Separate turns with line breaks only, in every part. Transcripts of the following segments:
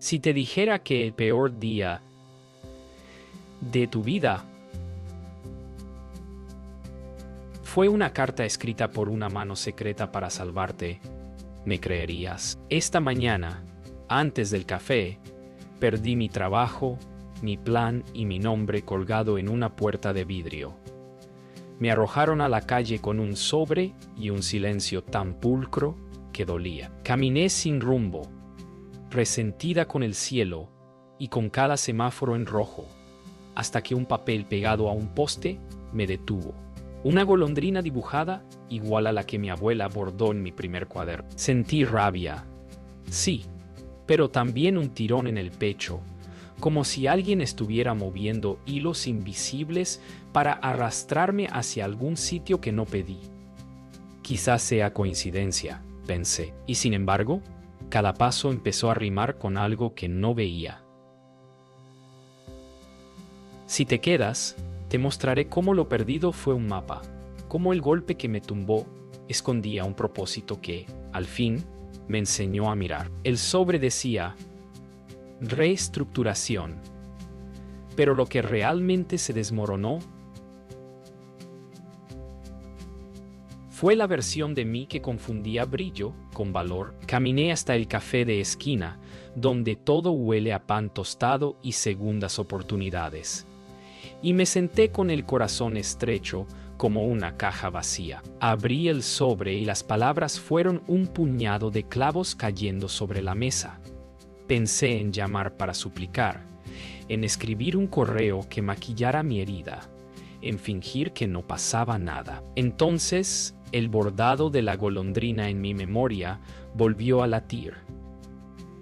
Si te dijera que el peor día de tu vida fue una carta escrita por una mano secreta para salvarte, ¿me creerías? Esta mañana, antes del café, perdí mi trabajo, mi plan y mi nombre colgado en una puerta de vidrio. Me arrojaron a la calle con un sobre y un silencio tan pulcro que dolía. Caminé sin rumbo, resentida con el cielo y con cada semáforo en rojo, hasta que un papel pegado a un poste me detuvo. Una golondrina dibujada igual a la que mi abuela bordó en mi primer cuaderno. Sentí rabia, sí, pero también un tirón en el pecho, como si alguien estuviera moviendo hilos invisibles para arrastrarme hacia algún sitio que no pedí. Quizás sea coincidencia, pensé, y sin embargo, cada paso empezó a rimar con algo que no veía. Si te quedas, te mostraré cómo lo perdido fue un mapa, cómo el golpe que me tumbó escondía un propósito que, al fin, me enseñó a mirar. El sobre decía reestructuración, pero lo que realmente se desmoronó fue la versión de mí que confundía brillo con valor. Caminé hasta el café de esquina, donde todo huele a pan tostado y segundas oportunidades. Y me senté con el corazón estrecho como una caja vacía. Abrí el sobre y las palabras fueron un puñado de clavos cayendo sobre la mesa. Pensé en llamar para suplicar, en escribir un correo que maquillara mi herida, en fingir que no pasaba nada. Entonces, el bordado de la golondrina en mi memoria volvió a latir.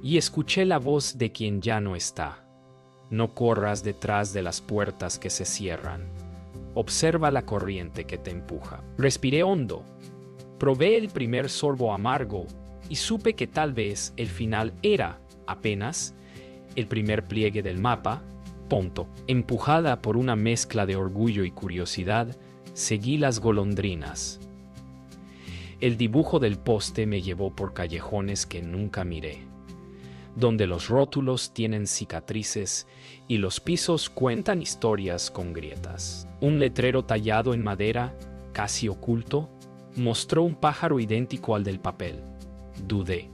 Y escuché la voz de quien ya no está. No corras detrás de las puertas que se cierran. Observa la corriente que te empuja. Respiré hondo. Probé el primer sorbo amargo y supe que tal vez el final era, apenas, el primer pliegue del mapa. Punto. Empujada por una mezcla de orgullo y curiosidad, seguí las golondrinas. El dibujo del poste me llevó por callejones que nunca miré, donde los rótulos tienen cicatrices y los pisos cuentan historias con grietas. Un letrero tallado en madera, casi oculto, mostró un pájaro idéntico al del papel. Dudé.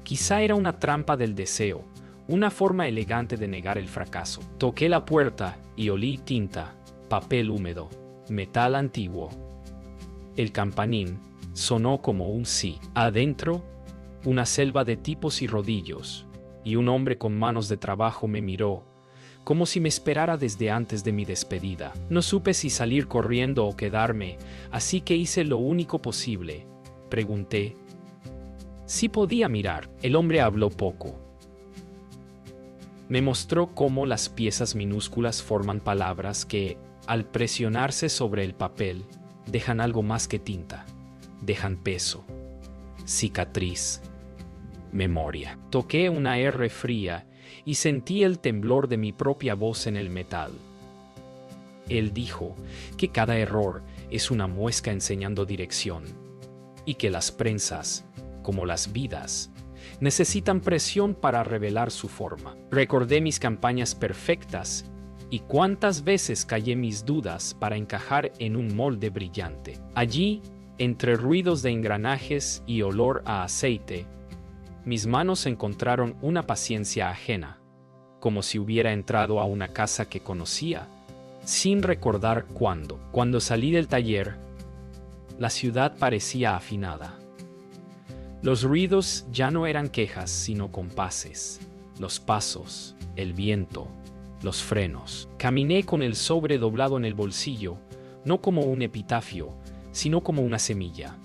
Quizá era una trampa del deseo, una forma elegante de negar el fracaso. Toqué la puerta y olí tinta, papel húmedo, metal antiguo. El campanín sonó como un sí. Adentro, una selva de tipos y rodillos, y un hombre con manos de trabajo me miró, como si me esperara desde antes de mi despedida. No supe si salir corriendo o quedarme, así que hice lo único posible. Pregunté si podía mirar. El hombre habló poco. Me mostró cómo las piezas minúsculas forman palabras que, al presionarse sobre el papel, dejan algo más que tinta. Dejan peso, cicatriz, memoria. Toqué una R fría y sentí el temblor de mi propia voz en el metal. Él dijo que cada error es una muesca enseñando dirección y que las prensas, como las vidas, necesitan presión para revelar su forma. Recordé mis campañas perfectas y cuántas veces callé mis dudas para encajar en un molde brillante. Allí, entre ruidos de engranajes y olor a aceite, mis manos encontraron una paciencia ajena, como si hubiera entrado a una casa que conocía, sin recordar cuándo. Cuando salí del taller, la ciudad parecía afinada. Los ruidos ya no eran quejas, sino compases. Los pasos, el viento, los frenos. Caminé con el sobre doblado en el bolsillo, no como un epitafio, sino como una semilla.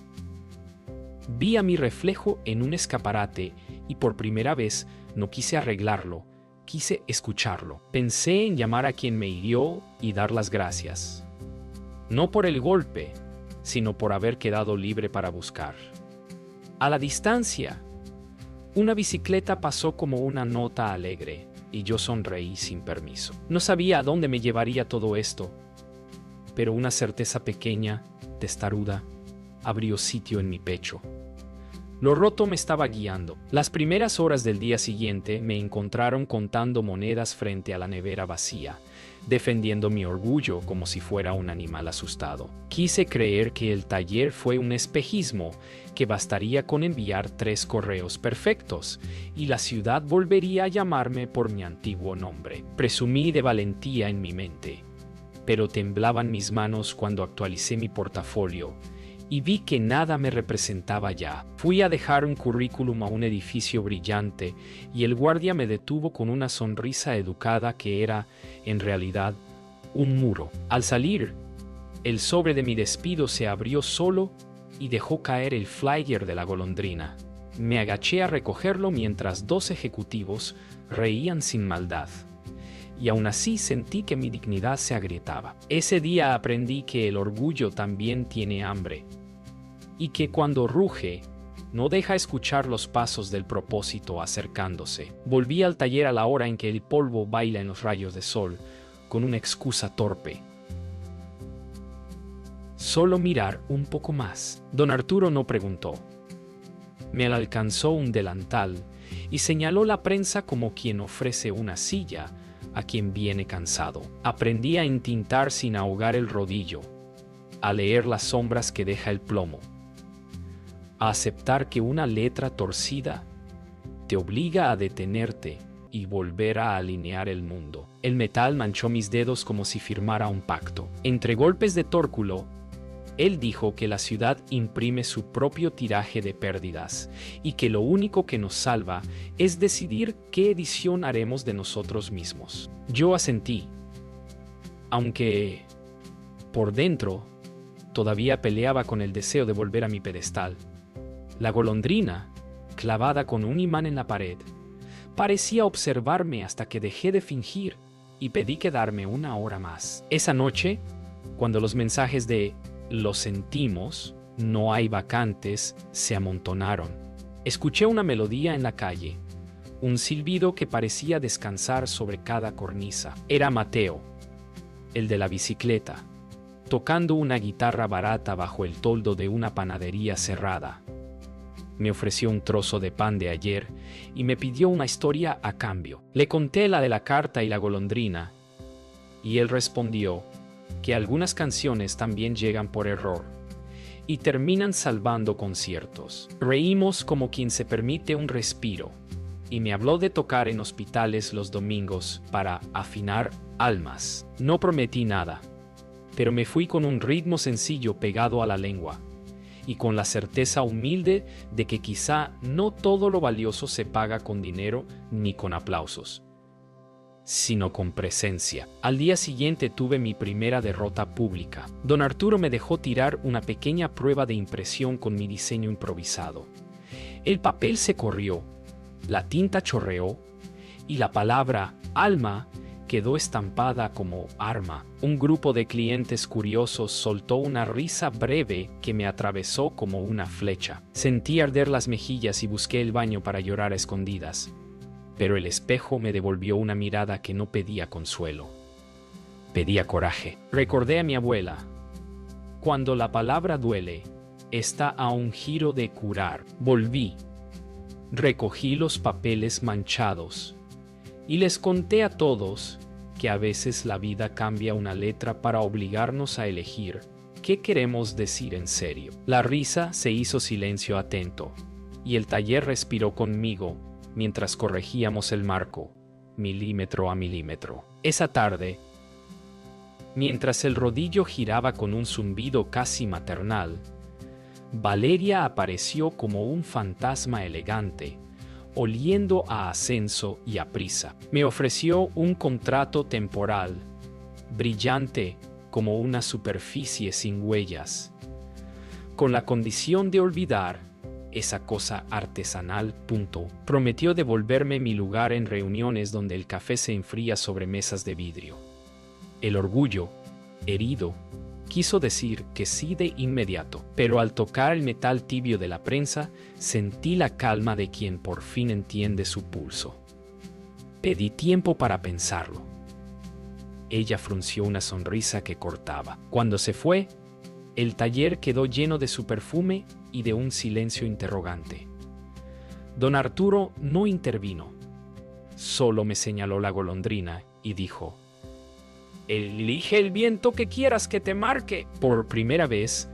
Vi a mi reflejo en un escaparate y por primera vez no quise arreglarlo, quise escucharlo. Pensé en llamar a quien me hirió y dar las gracias. No por el golpe, sino por haber quedado libre para buscar. A la distancia, una bicicleta pasó como una nota alegre y yo sonreí sin permiso. No sabía a dónde me llevaría todo esto, pero una certeza pequeña, testaruda, abrió sitio en mi pecho. Lo roto me estaba guiando. Las primeras horas del día siguiente me encontraron contando monedas frente a la nevera vacía, defendiendo mi orgullo como si fuera un animal asustado. Quise creer que el taller fue un espejismo, que bastaría con enviar 3 correos perfectos, y la ciudad volvería a llamarme por mi antiguo nombre. Presumí de valentía en mi mente, pero temblaban mis manos cuando actualicé mi portafolio, y vi que nada me representaba ya. Fui a dejar un currículum a un edificio brillante, y el guardia me detuvo con una sonrisa educada que era, en realidad, un muro. Al salir, el sobre de mi despido se abrió solo y dejó caer el flyer de La Golondrina. Me agaché a recogerlo mientras 2 ejecutivos reían sin maldad, y aún así sentí que mi dignidad se agrietaba. Ese día aprendí que el orgullo también tiene hambre, y que cuando ruge, no deja escuchar los pasos del propósito acercándose. Volví al taller a la hora en que el polvo baila en los rayos de sol, con una excusa torpe: solo mirar un poco más. Don Arturo no preguntó. Me alcanzó un delantal y señaló la prensa como quien ofrece una silla a quien viene cansado. Aprendí a entintar sin ahogar el rodillo, a leer las sombras que deja el plomo, a aceptar que una letra torcida te obliga a detenerte y volver a alinear el mundo. El metal manchó mis dedos como si firmara un pacto. Entre golpes de tórculo, él dijo que la ciudad imprime su propio tiraje de pérdidas y que lo único que nos salva es decidir qué edición haremos de nosotros mismos. Yo asentí, aunque por dentro todavía peleaba con el deseo de volver a mi pedestal. La golondrina, clavada con un imán en la pared, parecía observarme hasta que dejé de fingir y pedí quedarme 1 hora más. Esa noche, cuando los mensajes de "lo sentimos, no hay vacantes" se amontonaron, escuché una melodía en la calle, un silbido que parecía descansar sobre cada cornisa. Era Mateo, el de la bicicleta, tocando una guitarra barata bajo el toldo de una panadería cerrada. Me ofreció un trozo de pan de ayer y me pidió una historia a cambio. Le conté la de la carta y la golondrina, y él respondió que algunas canciones también llegan por error y terminan salvando conciertos. Reímos como quien se permite un respiro, y me habló de tocar en hospitales los domingos para afinar almas. No prometí nada, pero me fui con un ritmo sencillo pegado a la lengua, y con la certeza humilde de que quizá no todo lo valioso se paga con dinero ni con aplausos, sino con presencia. Al día siguiente tuve mi primera derrota pública. Don Arturo me dejó tirar una pequeña prueba de impresión con mi diseño improvisado. El papel se corrió, la tinta chorreó, y la palabra alma quedó estampada como arma. Un grupo de clientes curiosos soltó una risa breve que me atravesó como una flecha. Sentí arder las mejillas y busqué el baño para llorar a escondidas, pero el espejo me devolvió una mirada que no pedía consuelo, pedía coraje. Recordé a mi abuela: cuando la palabra duele, está a un giro de curar. Volví, recogí los papeles manchados y les conté a todos que a veces la vida cambia una letra para obligarnos a elegir qué queremos decir en serio. La risa se hizo silencio atento, y el taller respiró conmigo mientras corregíamos el marco, milímetro a milímetro. Esa tarde, mientras el rodillo giraba con un zumbido casi maternal, Valeria apareció como un fantasma elegante, oliendo a ascenso y a prisa. Me ofreció un contrato temporal, brillante como una superficie sin huellas, con la condición de olvidar esa cosa artesanal. Prometió devolverme mi lugar en reuniones donde el café se enfría sobre mesas de vidrio. El orgullo, herido, quiso decir que sí de inmediato, pero al tocar el metal tibio de la prensa, sentí la calma de quien por fin entiende su pulso. Pedí tiempo para pensarlo. Ella frunció una sonrisa que cortaba. Cuando se fue, el taller quedó lleno de su perfume y de un silencio interrogante. Don Arturo no intervino. Solo me señaló la golondrina y dijo: «Elige el viento que quieras que te marque». Por primera vez,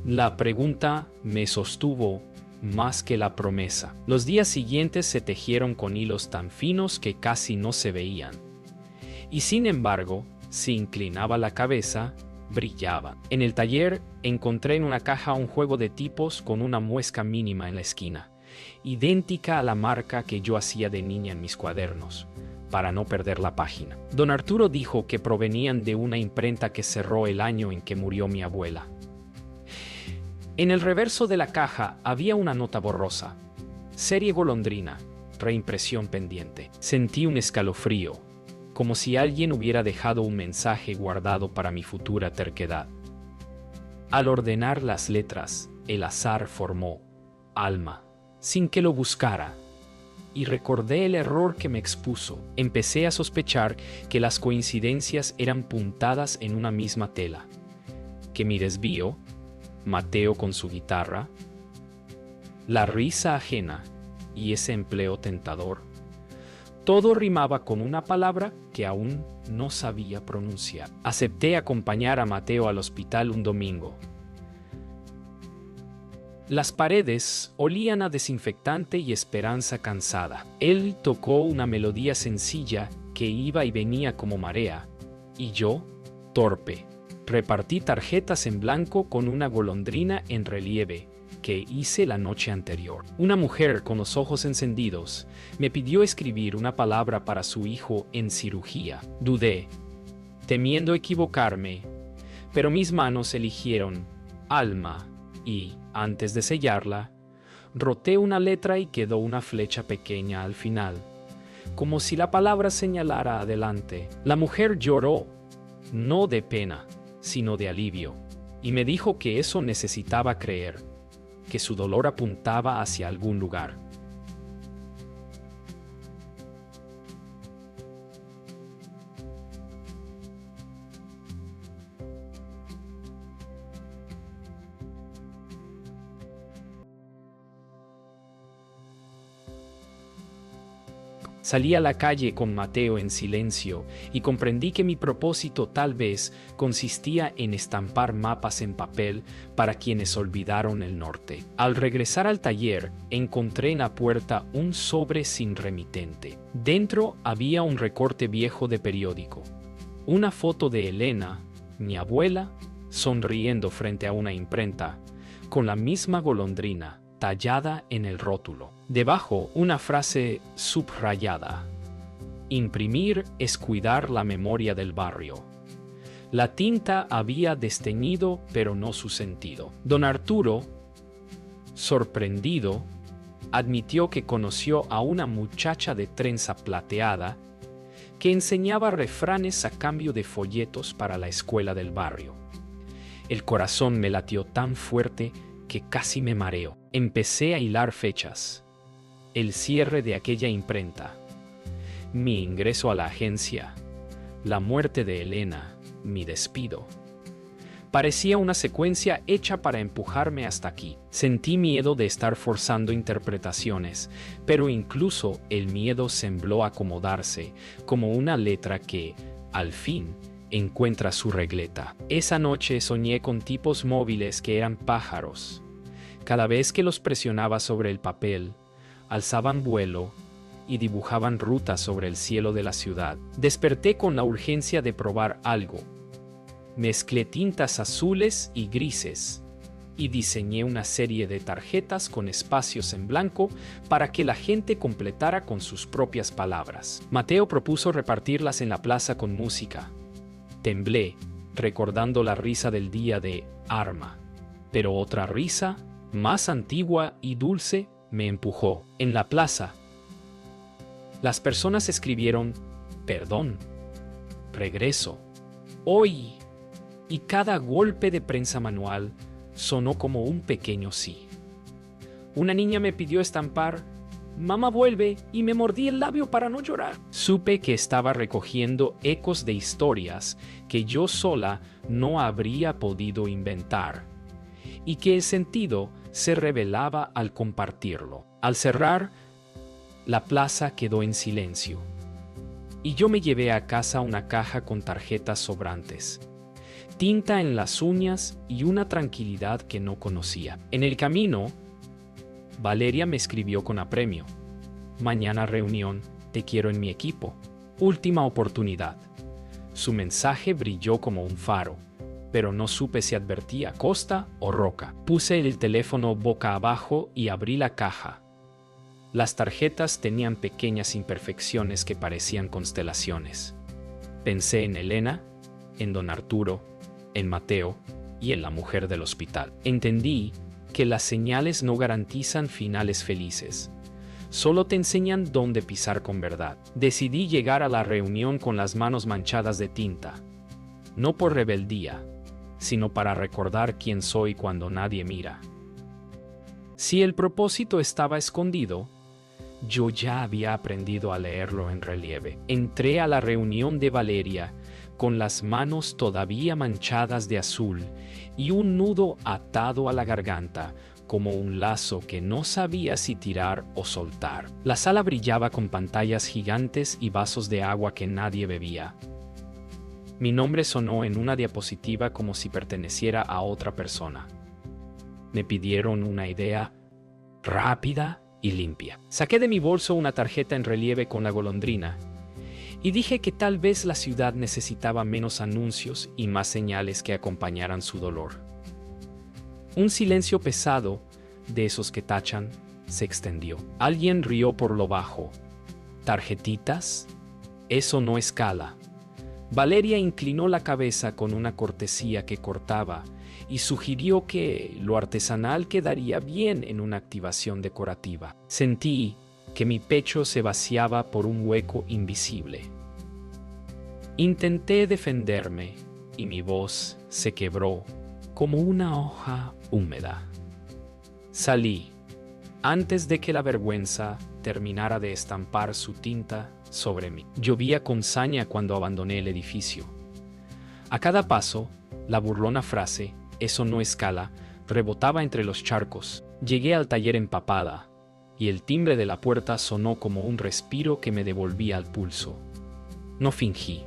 la pregunta me sostuvo más que la promesa. Los días siguientes se tejieron con hilos tan finos que casi no se veían. Y sin embargo, si inclinaba la cabeza, brillaban. En el taller encontré en una caja un juego de tipos con una muesca mínima en la esquina, idéntica a la marca que yo hacía de niña en mis cuadernos, para no perder la página. Don Arturo dijo que provenían de una imprenta que cerró el año en que murió mi abuela. En el reverso de la caja había una nota borrosa: Serie Golondrina, reimpresión pendiente. Sentí un escalofrío, como si alguien hubiera dejado un mensaje guardado para mi futura terquedad. Al ordenar las letras, el azar formó Alma, sin que lo buscara, y recordé el error que me expuso. Empecé a sospechar que las coincidencias eran puntadas en una misma tela, que mi desvío, Mateo con su guitarra, la risa ajena y ese empleo tentador, todo rimaba con una palabra que aún no sabía pronunciar. Acepté acompañar a Mateo al hospital un domingo. Las paredes olían a desinfectante y esperanza cansada. Él tocó una melodía sencilla que iba y venía como marea, y yo, torpe, repartí tarjetas en blanco con una golondrina en relieve que hice la noche anterior. Una mujer con los ojos encendidos me pidió escribir una palabra para su hijo en cirugía. Dudé, temiendo equivocarme, pero mis manos eligieron Alma y, antes de sellarla, roté una letra y quedó una flecha pequeña al final, como si la palabra señalara adelante. La mujer lloró, no de pena, sino de alivio, y me dijo que eso necesitaba creer, que su dolor apuntaba hacia algún lugar. Salí a la calle con Mateo en silencio y comprendí que mi propósito tal vez consistía en estampar mapas en papel para quienes olvidaron el norte. Al regresar al taller, encontré en la puerta un sobre sin remitente. Dentro había un recorte viejo de periódico, una foto de Elena, mi abuela, sonriendo frente a una imprenta, con la misma golondrina tallada en el rótulo. Debajo, una frase subrayada: imprimir es cuidar la memoria del barrio. La tinta había desteñido, pero no su sentido. Don Arturo, sorprendido, admitió que conoció a una muchacha de trenza plateada que enseñaba refranes a cambio de folletos para la escuela del barrio. El corazón me latió tan fuerte que casi me mareo. Empecé a hilar fechas: el cierre de aquella imprenta, mi ingreso a la agencia, la muerte de Elena, mi despido. Parecía una secuencia hecha para empujarme hasta aquí. Sentí miedo de estar forzando interpretaciones, pero incluso el miedo sembló acomodarse, como una letra que, al fin, encuentra su regleta. Esa noche soñé con tipos móviles que eran pájaros. Cada vez que los presionaba sobre el papel, alzaban vuelo y dibujaban rutas sobre el cielo de la ciudad. Desperté con la urgencia de probar algo. Mezclé tintas azules y grises y diseñé una serie de tarjetas con espacios en blanco para que la gente completara con sus propias palabras. Mateo propuso repartirlas en la plaza con música. Temblé, recordando la risa del día de Arma, pero otra risa, más antigua y dulce, me empujó. En la plaza, las personas escribieron «Perdón», «Regreso», «Hoy», y cada golpe de prensa manual sonó como un pequeño sí. Una niña me pidió estampar Mamá vuelve y me mordí el labio para no llorar. Supe que estaba recogiendo ecos de historias que yo sola no habría podido inventar y que el sentido se revelaba al compartirlo. Al cerrar, la plaza quedó en silencio y yo me llevé a casa una caja con tarjetas sobrantes, tinta en las uñas y una tranquilidad que no conocía. En el camino, Valeria me escribió con apremio: mañana reunión, te quiero en mi equipo. Última oportunidad. Su mensaje brilló como un faro, pero no supe si advertía costa o roca. Puse el teléfono boca abajo y abrí la caja. Las tarjetas tenían pequeñas imperfecciones que parecían constelaciones. Pensé en Elena, en don Arturo, en Mateo y en la mujer del hospital. Entendí que las señales no garantizan finales felices. Solo te enseñan dónde pisar con verdad. Decidí llegar a la reunión con las manos manchadas de tinta. No por rebeldía, sino para recordar quién soy cuando nadie mira. Si el propósito estaba escondido, yo ya había aprendido a leerlo en relieve. Entré a la reunión de Valeria con las manos todavía manchadas de azul y un nudo atado a la garganta, como un lazo que no sabía si tirar o soltar. La sala brillaba con pantallas gigantes y vasos de agua que nadie bebía. Mi nombre sonó en una diapositiva como si perteneciera a otra persona. Me pidieron una idea rápida y limpia. Saqué de mi bolso una tarjeta en relieve con la golondrina y dije que tal vez la ciudad necesitaba menos anuncios y más señales que acompañaran su dolor. Un silencio pesado, de esos que tachan, se extendió. Alguien rió por lo bajo. ¿Tarjetitas? Eso no escala. Valeria inclinó la cabeza con una cortesía que cortaba y sugirió que lo artesanal quedaría bien en una activación decorativa. Sentí que mi pecho se vaciaba por un hueco invisible. Intenté defenderme y mi voz se quebró como una hoja húmeda. Salí, antes de que la vergüenza terminara de estampar su tinta sobre mí. Llovía con saña cuando abandoné el edificio. A cada paso, la burlona frase, eso no escala, rebotaba entre los charcos. Llegué al taller empapada, y el timbre de la puerta sonó como un respiro que me devolvía al pulso. No fingí.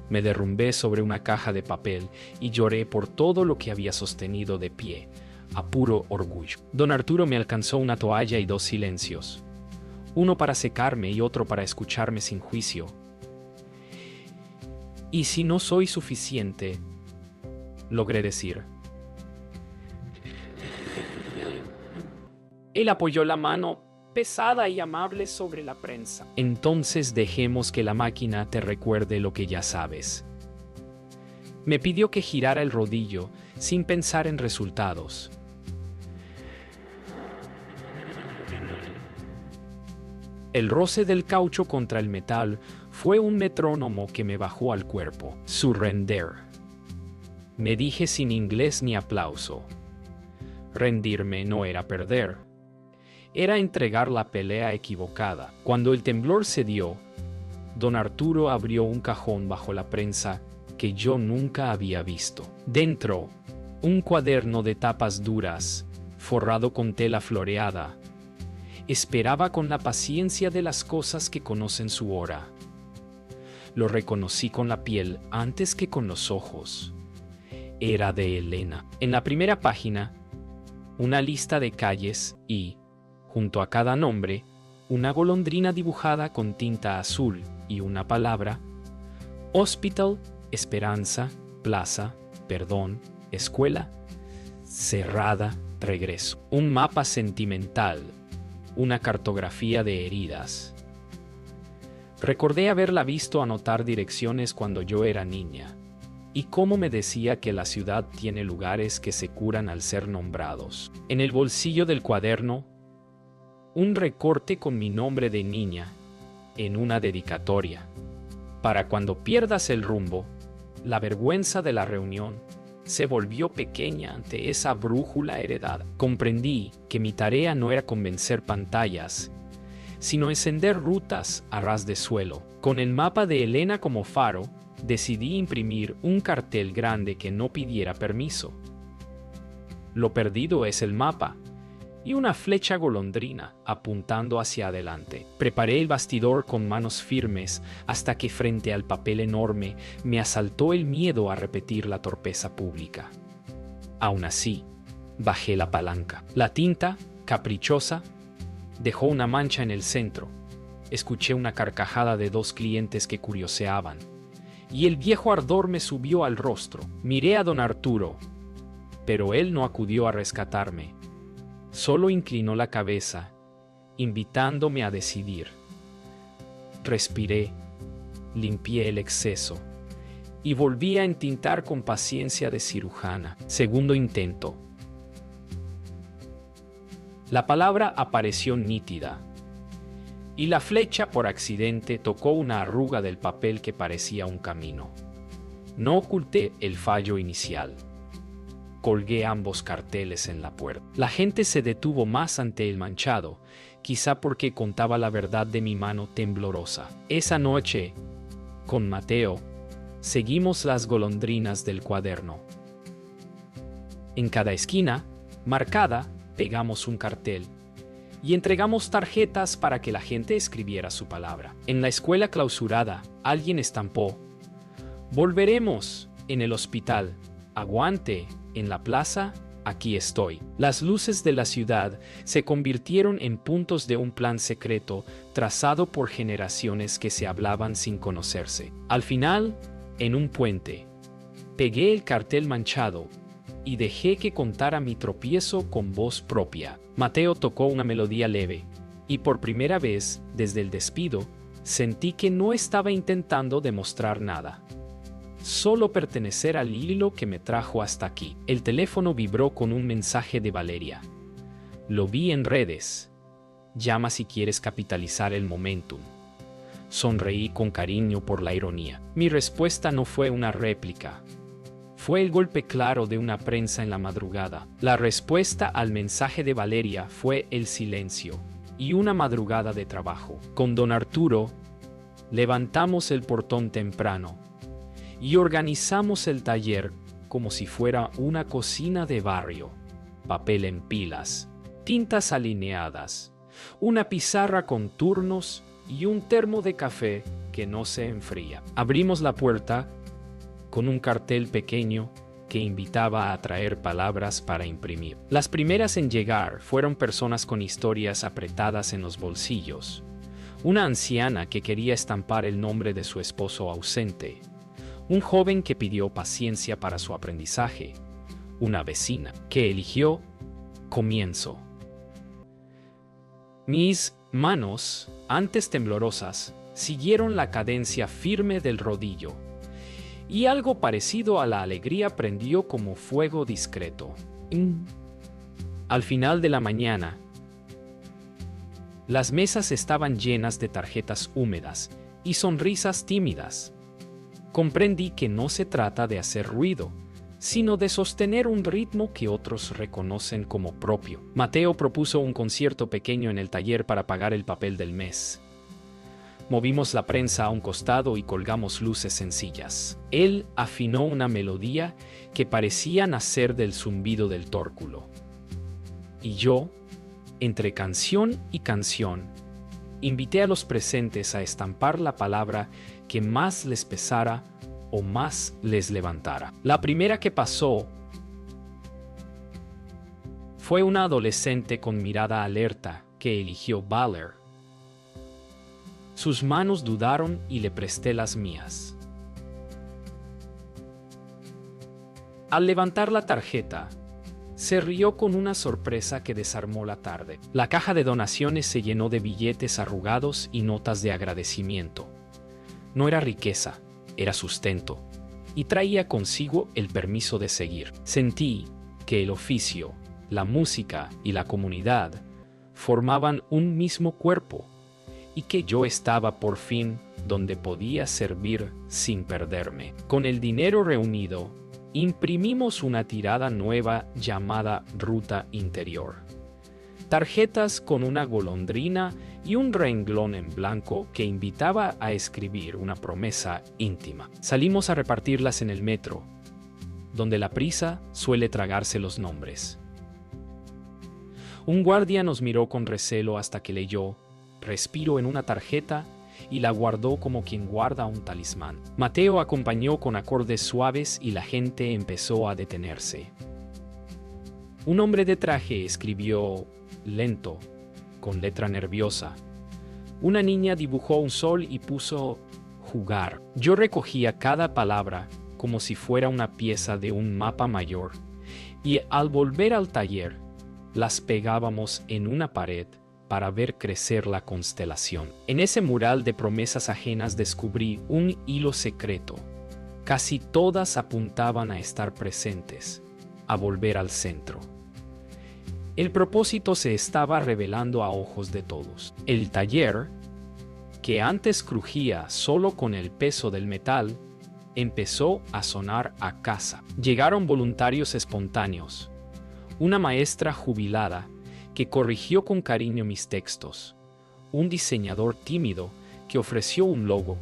Me derrumbé sobre una caja de papel y lloré por todo lo que había sostenido de pie, a puro orgullo. Don Arturo me alcanzó una toalla y 2 silencios, uno para secarme y otro para escucharme sin juicio. Y si no soy suficiente, logré decir. Él apoyó la mano pesada y amable sobre la prensa. Entonces dejemos que la máquina te recuerde lo que ya sabes. Me pidió que girara el rodillo sin pensar en resultados. El roce del caucho contra el metal fue un metrónomo que me bajó al cuerpo. Surrender. Me dije sin inglés ni aplauso. Rendirme no era perder. Era entregar la pelea equivocada. Cuando el temblor cedió, don Arturo abrió un cajón bajo la prensa que yo nunca había visto. Dentro, un cuaderno de tapas duras, forrado con tela floreada, esperaba con la paciencia de las cosas que conocen su hora. Lo reconocí con la piel antes que con los ojos. Era de Elena. En la primera página, una lista de calles y, junto a cada nombre, una golondrina dibujada con tinta azul y una palabra: Hospital, Esperanza, Plaza, Perdón, Escuela, Cerrada, Regreso. Un mapa sentimental, una cartografía de heridas. Recordé haberla visto anotar direcciones cuando yo era niña, y cómo me decía que la ciudad tiene lugares que se curan al ser nombrados. En el bolsillo del cuaderno, un recorte con mi nombre de niña, en una dedicatoria. Para cuando pierdas el rumbo, la vergüenza de la reunión se volvió pequeña ante esa brújula heredada. Comprendí que mi tarea no era convencer pantallas, sino encender rutas a ras de suelo. Con el mapa de Elena como faro, decidí imprimir un cartel grande que no pidiera permiso. Lo perdido es el mapa, y una flecha golondrina apuntando hacia adelante. Preparé el bastidor con manos firmes hasta que frente al papel enorme me asaltó el miedo a repetir la torpeza pública. Aún así, bajé la palanca. La tinta, caprichosa, dejó una mancha en el centro. Escuché una carcajada de 2 clientes que curioseaban, y el viejo ardor me subió al rostro. Miré a don Arturo, pero él no acudió a rescatarme. Solo inclinó la cabeza, invitándome a decidir. Respiré, limpié el exceso y volví a entintar con paciencia de cirujana. Segundo intento. La palabra apareció nítida, y la flecha por accidente tocó una arruga del papel que parecía un camino. No oculté el fallo inicial. Colgué ambos carteles en la puerta. La gente se detuvo más ante el manchado, quizá porque contaba la verdad de mi mano temblorosa. Esa noche, con Mateo, seguimos las golondrinas del cuaderno. En cada esquina, marcada, pegamos un cartel y entregamos tarjetas para que la gente escribiera su palabra. En la escuela clausurada, alguien estampó: "Volveremos", en el hospital: "Aguante", en la plaza: "Aquí estoy". Las luces de la ciudad se convirtieron en puntos de un plan secreto trazado por generaciones que se hablaban sin conocerse. Al final, en un puente, pegué el cartel manchado y dejé que contara mi tropiezo con voz propia. Mateo tocó una melodía leve, y por primera vez, desde el despido, sentí que no estaba intentando demostrar nada. Solo pertenecer al hilo que me trajo hasta aquí. El teléfono vibró con un mensaje de Valeria. Lo vi en redes. "Llama si quieres capitalizar el momentum". Sonreí con cariño por la ironía. Mi respuesta no fue una réplica. Fue el golpe claro de una prensa en la madrugada. La respuesta al mensaje de Valeria fue el silencio y una madrugada de trabajo. Con don Arturo, levantamos el portón temprano y organizamos el taller como si fuera una cocina de barrio. Papel en pilas, tintas alineadas, una pizarra con turnos y un termo de café que no se enfría. Abrimos la puerta con un cartel pequeño que invitaba a traer palabras para imprimir. Las primeras en llegar fueron personas con historias apretadas en los bolsillos. Una anciana que quería estampar el nombre de su esposo ausente. Un joven que pidió paciencia para su aprendizaje. Una vecina que eligió comienzo. Mis manos, antes temblorosas, siguieron la cadencia firme del rodillo, y algo parecido a la alegría prendió como fuego discreto. Al final de la mañana, las mesas estaban llenas de tarjetas húmedas y sonrisas tímidas. Comprendí que no se trata de hacer ruido, sino de sostener un ritmo que otros reconocen como propio. Mateo propuso un concierto pequeño en el taller para pagar el papel del mes. Movimos la prensa a un costado y colgamos luces sencillas. Él afinó una melodía que parecía nacer del zumbido del tórculo. Y yo, entre canción y canción, invité a los presentes a estampar la palabra que más les pesara o más les levantara. La primera que pasó fue una adolescente con mirada alerta que eligió Valor. Sus manos dudaron y le presté las mías. Al levantar la tarjeta, se rió con una sorpresa que desarmó la tarde. La caja de donaciones se llenó de billetes arrugados y notas de agradecimiento. No era riqueza, era sustento, y traía consigo el permiso de seguir. Sentí que el oficio, la música y la comunidad formaban un mismo cuerpo, y que yo estaba por fin donde podía servir sin perderme. Con el dinero reunido, imprimimos una tirada nueva llamada Ruta Interior. Tarjetas con una golondrina y un renglón en blanco que invitaba a escribir una promesa íntima. Salimos a repartirlas en el metro, donde la prisa suele tragarse los nombres. Un guardia nos miró con recelo hasta que leyó "Respiro" en una tarjeta y la guardó como quien guarda un talismán. Mateo acompañó con acordes suaves y la gente empezó a detenerse. Un hombre de traje escribió lento, con letra nerviosa. Una niña dibujó un sol y puso "jugar". Yo recogía cada palabra como si fuera una pieza de un mapa mayor, y al volver al taller, las pegábamos en una pared para ver crecer la constelación. En ese mural de promesas ajenas descubrí un hilo secreto. Casi todas apuntaban a estar presentes, a volver al centro. El propósito se estaba revelando a ojos de todos. El taller, que antes crujía solo con el peso del metal, empezó a sonar a casa. Llegaron voluntarios espontáneos, una maestra jubilada que corrigió con cariño mis textos, un diseñador tímido que ofreció un logo,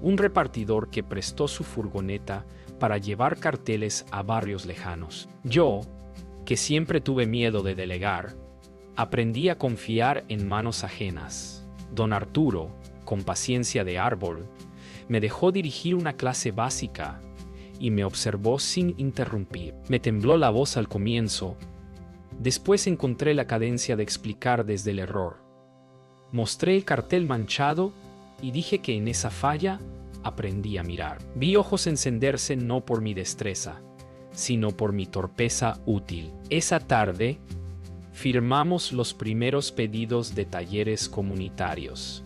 un repartidor que prestó su furgoneta para llevar carteles a barrios lejanos. Yo, que siempre tuve miedo de delegar, aprendí a confiar en manos ajenas. Don Arturo, con paciencia de árbol, me dejó dirigir una clase básica y me observó sin interrumpir. Me tembló la voz al comienzo. Después encontré la cadencia de explicar desde el error. Mostré el cartel manchado y dije que en esa falla aprendí a mirar. Vi ojos encenderse no por mi destreza, sino por mi torpeza útil. Esa tarde, firmamos los primeros pedidos de talleres comunitarios.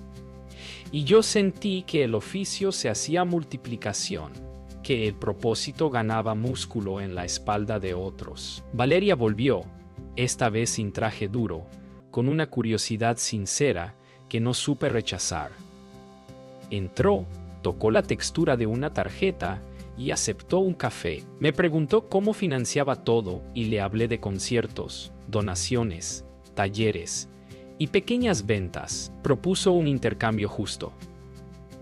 Y yo sentí que el oficio se hacía multiplicación, que el propósito ganaba músculo en la espalda de otros. Valeria volvió, esta vez sin traje duro, con una curiosidad sincera que no supe rechazar. Entró, tocó la textura de una tarjeta y aceptó un café. Me preguntó cómo financiaba todo y le hablé de conciertos, donaciones, talleres y pequeñas ventas. Propuso un intercambio justo.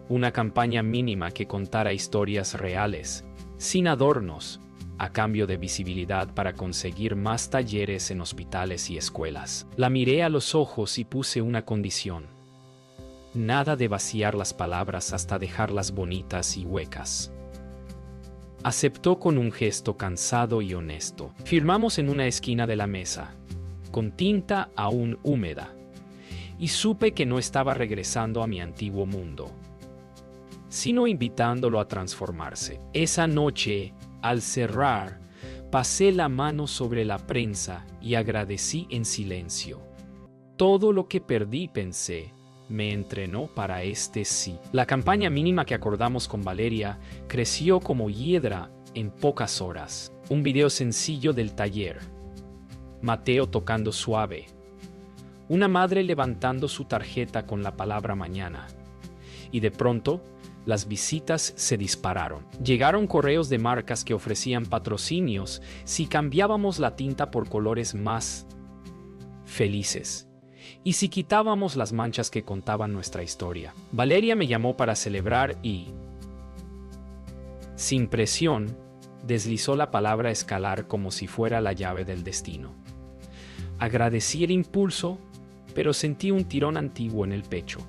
Una campaña mínima que contara historias reales, sin adornos, a cambio de visibilidad para conseguir más talleres en hospitales y escuelas. La miré a los ojos y puse una condición. Nada de vaciar las palabras hasta dejarlas bonitas y huecas. Aceptó con un gesto cansado y honesto. Firmamos en una esquina de la mesa, con tinta aún húmeda, y supe que no estaba regresando a mi antiguo mundo, sino invitándolo a transformarse. Esa noche, al cerrar, pasé la mano sobre la prensa y agradecí en silencio. Todo lo que perdí, pensé, me entrenó para este sí. La campaña mínima que acordamos con Valeria creció como hiedra en pocas horas. Un video sencillo del taller. Mateo tocando suave. Una madre levantando su tarjeta con la palabra mañana. Y de pronto, las visitas se dispararon. Llegaron correos de marcas que ofrecían patrocinios si cambiábamos la tinta por colores más felices. Y si quitábamos las manchas que contaban nuestra historia. Valeria me llamó para celebrar y, sin presión, deslizó la palabra escalar como si fuera la llave del destino. Agradecí el impulso, pero sentí un tirón antiguo en el pecho.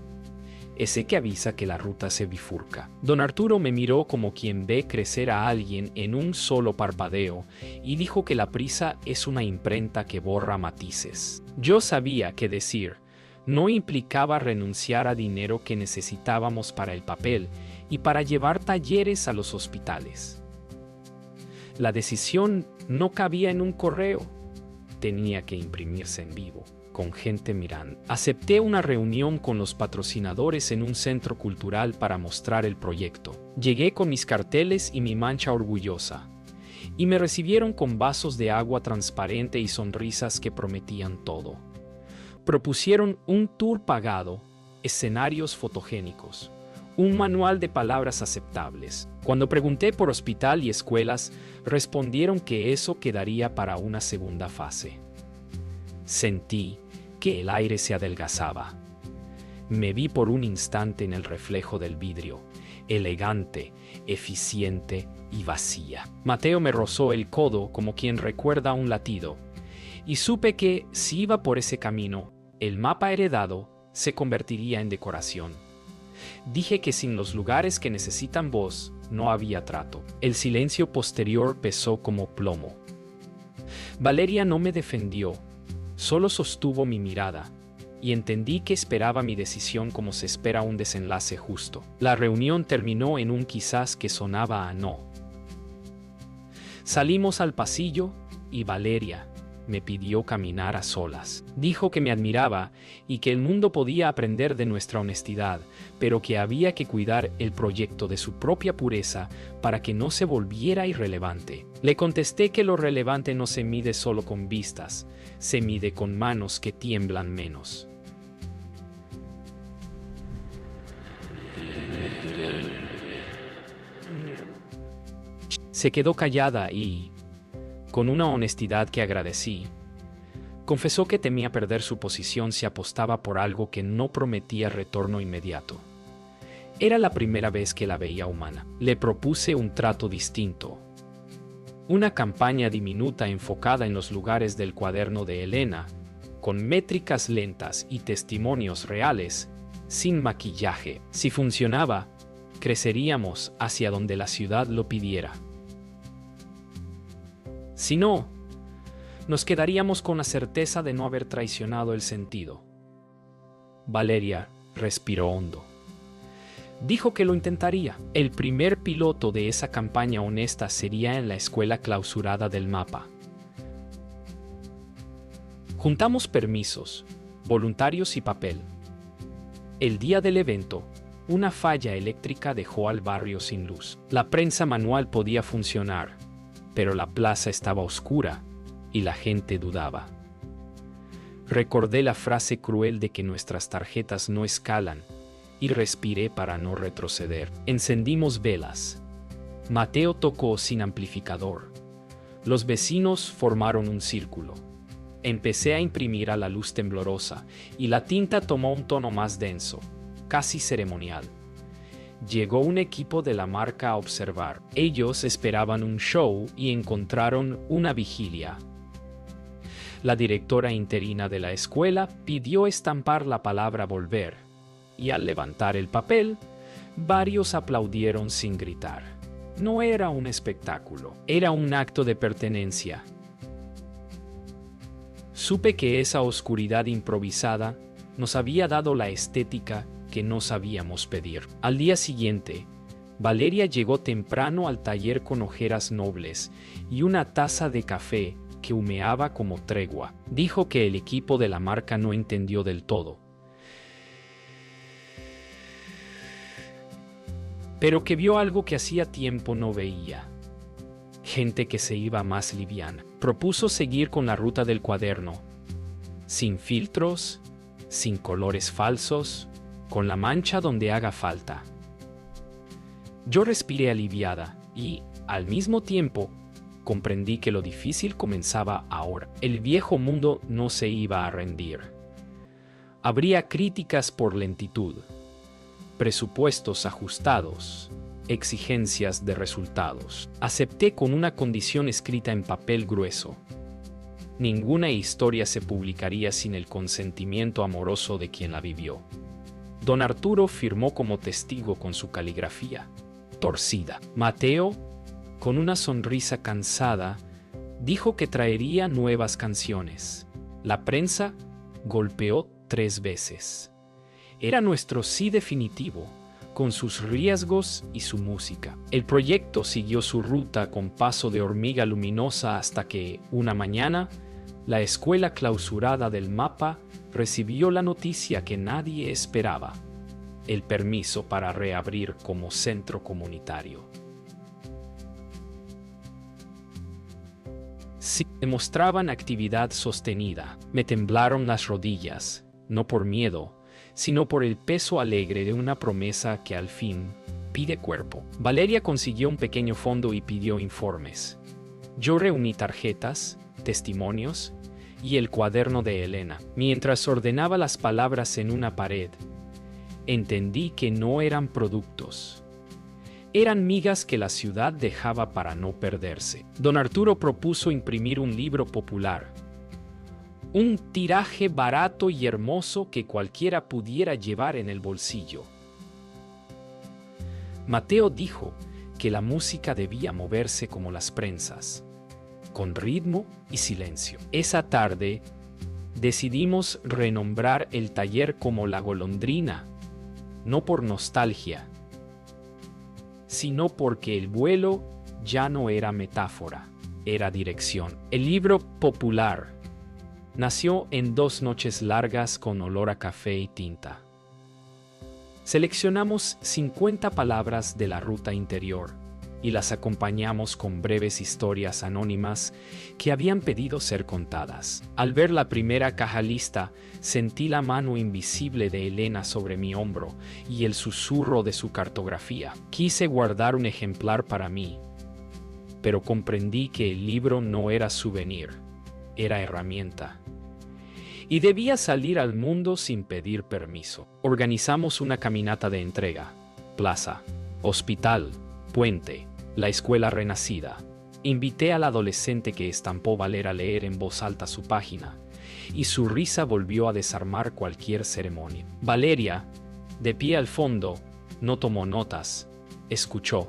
Ese que avisa que la ruta se bifurca. Don Arturo me miró como quien ve crecer a alguien en un solo parpadeo y dijo que la prisa es una imprenta que borra matices. Yo sabía que decir no implicaba renunciar a dinero que necesitábamos para el papel y para llevar talleres a los hospitales. La decisión no cabía en un correo, tenía que imprimirse en vivo, con gente mirando. Acepté una reunión con los patrocinadores en un centro cultural para mostrar el proyecto. Llegué con mis carteles y mi mancha orgullosa, y me recibieron con vasos de agua transparente y sonrisas que prometían todo. Propusieron un tour pagado, escenarios fotogénicos, un manual de palabras aceptables. Cuando pregunté por hospital y escuelas, respondieron que eso quedaría para una segunda fase. Sentí que el aire se adelgazaba. Me vi por un instante en el reflejo del vidrio, elegante, eficiente y vacía. Mateo me rozó el codo como quien recuerda un latido, y supe que, si iba por ese camino, el mapa heredado se convertiría en decoración. Dije que sin los lugares que necesitan voz, no había trato. El silencio posterior pesó como plomo. Valeria no me defendió, solo sostuvo mi mirada, y entendí que esperaba mi decisión como se espera un desenlace justo. La reunión terminó en un quizás que sonaba a no. Salimos al pasillo y Valeria me pidió caminar a solas. Dijo que me admiraba y que el mundo podía aprender de nuestra honestidad, pero que había que cuidar el proyecto de su propia pureza para que no se volviera irrelevante. Le contesté que lo relevante no se mide solo con vistas, se mide con manos que tiemblan menos. Se quedó callada y, con una honestidad que agradecí, confesó que temía perder su posición si apostaba por algo que no prometía retorno inmediato. Era la primera vez que la veía humana. Le propuse un trato distinto. Una campaña diminuta enfocada en los lugares del cuaderno de Elena, con métricas lentas y testimonios reales, sin maquillaje. Si funcionaba, creceríamos hacia donde la ciudad lo pidiera. Si no, nos quedaríamos con la certeza de no haber traicionado el sentido. Valeria respiró hondo. Dijo que lo intentaría. El primer piloto de esa campaña honesta sería en la escuela clausurada del mapa. Juntamos permisos, voluntarios y papel. El día del evento, una falla eléctrica dejó al barrio sin luz. La prensa manual podía funcionar, pero la plaza estaba oscura y la gente dudaba. Recordé la frase cruel de que nuestras tarjetas no escalan y respiré para no retroceder. Encendimos velas. Mateo tocó sin amplificador. Los vecinos formaron un círculo. Empecé a imprimir a la luz temblorosa y la tinta tomó un tono más denso, casi ceremonial. Llegó un equipo de la marca a observar. Ellos esperaban un show y encontraron una vigilia. La directora interina de la escuela pidió estampar la palabra volver, y al levantar el papel, varios aplaudieron sin gritar. No era un espectáculo, era un acto de pertenencia. Supe que esa oscuridad improvisada nos había dado la estética que no sabíamos pedir. Al día siguiente, Valeria llegó temprano al taller con ojeras nobles y una taza de café que humeaba como tregua. Dijo que el equipo de la marca no entendió del todo, pero que vio algo que hacía tiempo no veía. Gente que se iba más liviana. Propuso seguir con la ruta del cuaderno, sin filtros, sin colores falsos, con la mancha donde haga falta. Yo respiré aliviada y, al mismo tiempo, comprendí que lo difícil comenzaba ahora. El viejo mundo no se iba a rendir. Habría críticas por lentitud, presupuestos ajustados, exigencias de resultados. Acepté con una condición escrita en papel grueso. Ninguna historia se publicaría sin el consentimiento amoroso de quien la vivió. Don Arturo firmó como testigo con su caligrafía torcida. Mateo, con una sonrisa cansada, dijo que traería nuevas canciones. La prensa golpeó 3 veces. Era nuestro sí definitivo, con sus riesgos y su música. El proyecto siguió su ruta con paso de hormiga luminosa hasta que, una mañana, la escuela clausurada del mapa recibió la noticia que nadie esperaba: el permiso para reabrir como centro comunitario. Sí, demostraban actividad sostenida. Me temblaron las rodillas, no por miedo, sino por el peso alegre de una promesa que al fin pide cuerpo. Valeria consiguió un pequeño fondo y pidió informes. Yo reuní tarjetas, testimonios y el cuaderno de Elena. Mientras ordenaba las palabras en una pared, entendí que no eran productos. Eran migas que la ciudad dejaba para no perderse. Don Arturo propuso imprimir un libro popular. Un tiraje barato y hermoso que cualquiera pudiera llevar en el bolsillo. Mateo dijo que la música debía moverse como las prensas, con ritmo y silencio. Esa tarde, decidimos renombrar el taller como La Golondrina, no por nostalgia, sino porque el vuelo ya no era metáfora, era dirección. El libro popular nació en 2 noches largas con olor a café y tinta. Seleccionamos 50 palabras de la ruta interior y las acompañamos con breves historias anónimas que habían pedido ser contadas. Al ver la primera caja lista, sentí la mano invisible de Elena sobre mi hombro y el susurro de su cartografía. Quise guardar un ejemplar para mí, pero comprendí que el libro no era souvenir, era herramienta. Y debía salir al mundo sin pedir permiso. Organizamos una caminata de entrega. Plaza, hospital, puente, la escuela renacida. Invité al adolescente que estampó valer a leer en voz alta su página, y su risa volvió a desarmar cualquier ceremonia. Valeria, de pie al fondo, no tomó notas, escuchó.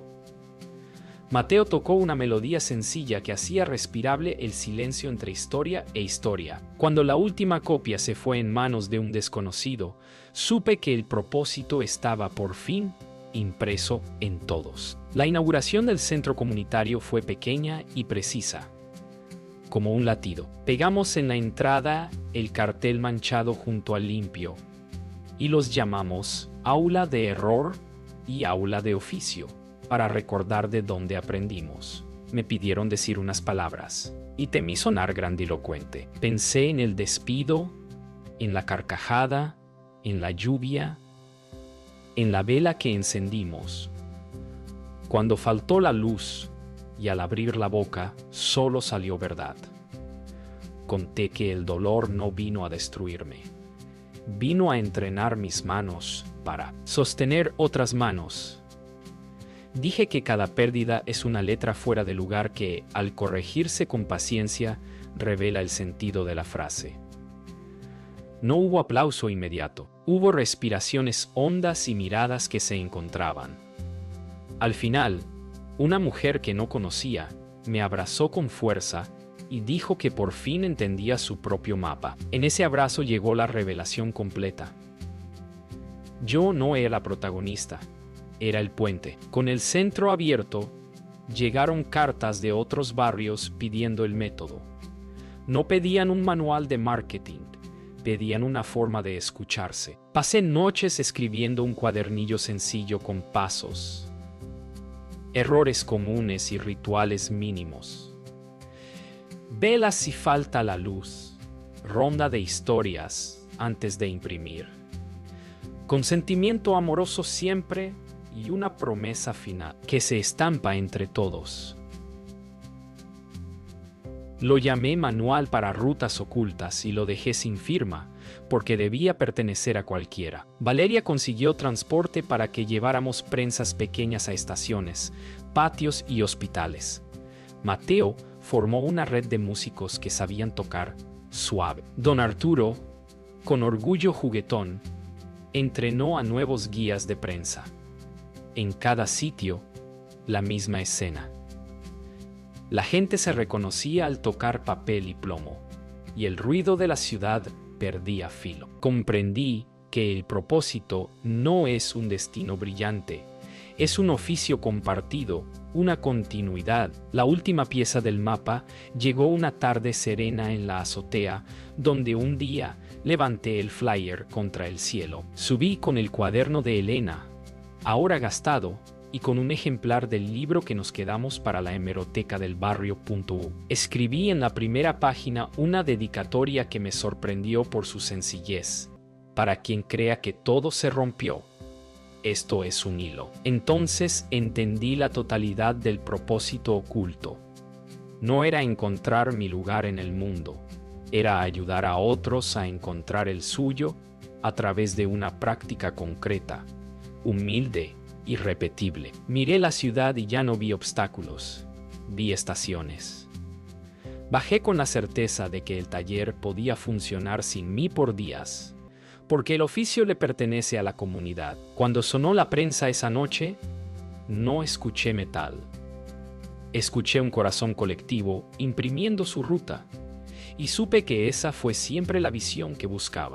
Mateo tocó una melodía sencilla que hacía respirable el silencio entre historia e historia. Cuando la última copia se fue en manos de un desconocido, supe que el propósito estaba por fin impreso en todos. La inauguración del centro comunitario fue pequeña y precisa, como un latido. Pegamos en la entrada el cartel manchado junto al limpio, y los llamamos Aula de Error y Aula de Oficio, para recordar de dónde aprendimos. Me pidieron decir unas palabras, y temí sonar grandilocuente. Pensé en el despido, en la carcajada, en la lluvia, en la vela que encendimos. Cuando faltó la luz, y al abrir la boca, solo salió verdad. Conté que el dolor no vino a destruirme. Vino a entrenar mis manos para sostener otras manos. Dije que cada pérdida es una letra fuera de lugar que, al corregirse con paciencia, revela el sentido de la frase. No hubo aplauso inmediato. Hubo respiraciones hondas y miradas que se encontraban. Al final, una mujer que no conocía me abrazó con fuerza y dijo que por fin entendía su propio mapa. En ese abrazo llegó la revelación completa. Yo no era la protagonista. Era el puente. Con el centro abierto, llegaron cartas de otros barrios pidiendo el método. No pedían un manual de marketing, pedían una forma de escucharse. Pasé noches escribiendo un cuadernillo sencillo con pasos, errores comunes y rituales mínimos. Velas si falta la luz, ronda de historias antes de imprimir. Consentimiento amoroso siempre, y una promesa final que se estampa entre todos. Lo llamé manual para rutas ocultas y lo dejé sin firma, porque debía pertenecer a cualquiera. Valeria consiguió transporte para que lleváramos prensas pequeñas a estaciones, patios y hospitales. Mateo formó una red de músicos que sabían tocar suave. Don Arturo, con orgullo juguetón, entrenó a nuevos guías de prensa. En cada sitio, la misma escena. La gente se reconocía al tocar papel y plomo, y el ruido de la ciudad perdía filo. Comprendí que el propósito no es un destino brillante, es un oficio compartido, una continuidad. La última pieza del mapa llegó una tarde serena en la azotea, donde un día levanté el flyer contra el cielo. Subí con el cuaderno de Elena, ahora gastado, y con un ejemplar del libro que nos quedamos para la hemeroteca del barrio.u. Escribí en la primera página una dedicatoria que me sorprendió por su sencillez. Para quien crea que todo se rompió, esto es un hilo. Entonces entendí la totalidad del propósito oculto. No era encontrar mi lugar en el mundo, era ayudar a otros a encontrar el suyo a través de una práctica concreta, humilde y repetible. Miré la ciudad y ya no vi obstáculos, vi estaciones. Bajé con la certeza de que el taller podía funcionar sin mí por días, porque el oficio le pertenece a la comunidad. Cuando sonó la prensa esa noche, no escuché metal. Escuché un corazón colectivo imprimiendo su ruta, y supe que esa fue siempre la visión que buscaba.